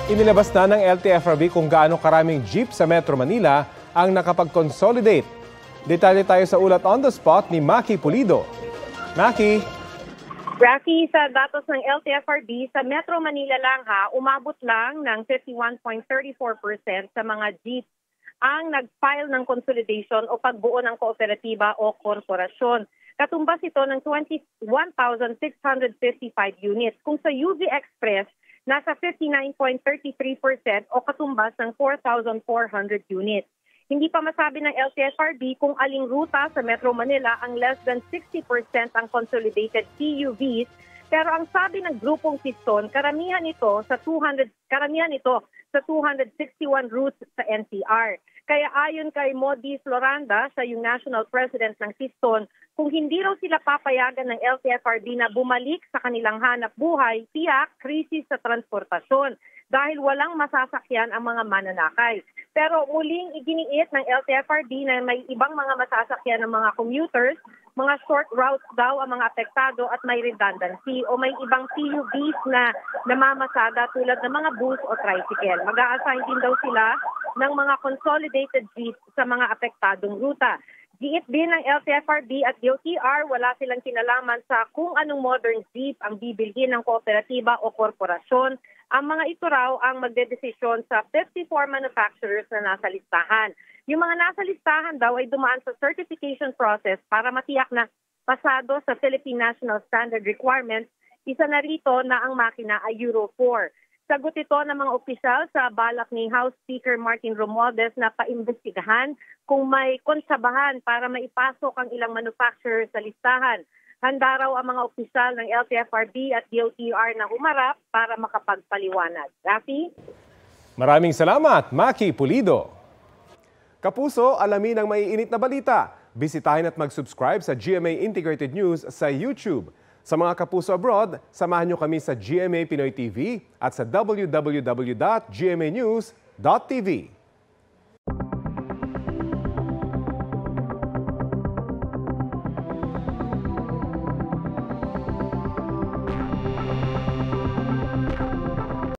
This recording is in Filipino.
Inilabas na ng LTFRB kung gaano karaming jeep sa Metro Manila ang nakapag-consolidate. Detalye tayo sa ulat on the spot ni Maki Pulido. Maki? Rafi, sa datos ng LTFRB, sa Metro Manila lang umabot lang ng 51.34% sa mga jeep ang nag-file ng consolidation o pagbuo ng kooperatiba o korporasyon. Katumbas ito ng 21,655 units. Kung sa UV Express, nasa 59.33% o katumbas ng 4,400 units. Hindi pa masabi ng LTFRB kung aling ruta sa Metro Manila ang less than 60% ang consolidated CUVs, pero ang sabi ng grupong Piston, karamihan ito sa 261 routes sa NCR. Kaya ayon kay Modi Floranda, siya yung National President ng Piston, kung hindi raw sila papayagan ng LTFRB na bumalik sa kanilang hanap buhay, tiyak krisis sa transportasyon dahil walang masasakyan ang mga mananakay. Pero muling iginiit ng LTFRB na may ibang mga masasakyan ng mga commuters, mga short routes daw ang mga apektado at may redundancy o may ibang CUVs na namamasada tulad ng mga bus o tricycle. Mag-a-assign din daw sila ng mga consolidated jeeps sa mga apektadong ruta. Giit din ng LTFRB at DOTR, wala silang kinalaman sa kung anong modern jeep ang bibilhin ng kooperatiba o korporasyon. Ang mga ito raw ang magdedesisyon sa 54 manufacturers na nasa listahan. Yung mga nasa listahan daw ay dumaan sa certification process para matiyak na pasado sa Philippine National Standard Requirements. Isa na rito na ang makina ay Euro 4. Sagot ito ng mga opisyal sa balak ni House Speaker Martin Romualdez na paimbestigahan kung may konsabahan para maipasok ang ilang manufacturer sa listahan. Handa raw ang mga opisyal ng LTFRB at DOTR na humarap para makapagpaliwanag. Rafi? Maraming salamat, Maki Pulido. Kapuso, alamin ang maiinit na balita. Bisitahin at mag-subscribe sa GMA Integrated News sa YouTube. Sa mga kapuso abroad, samahan niyo kami sa GMA Pinoy TV at sa www.gmanews.tv.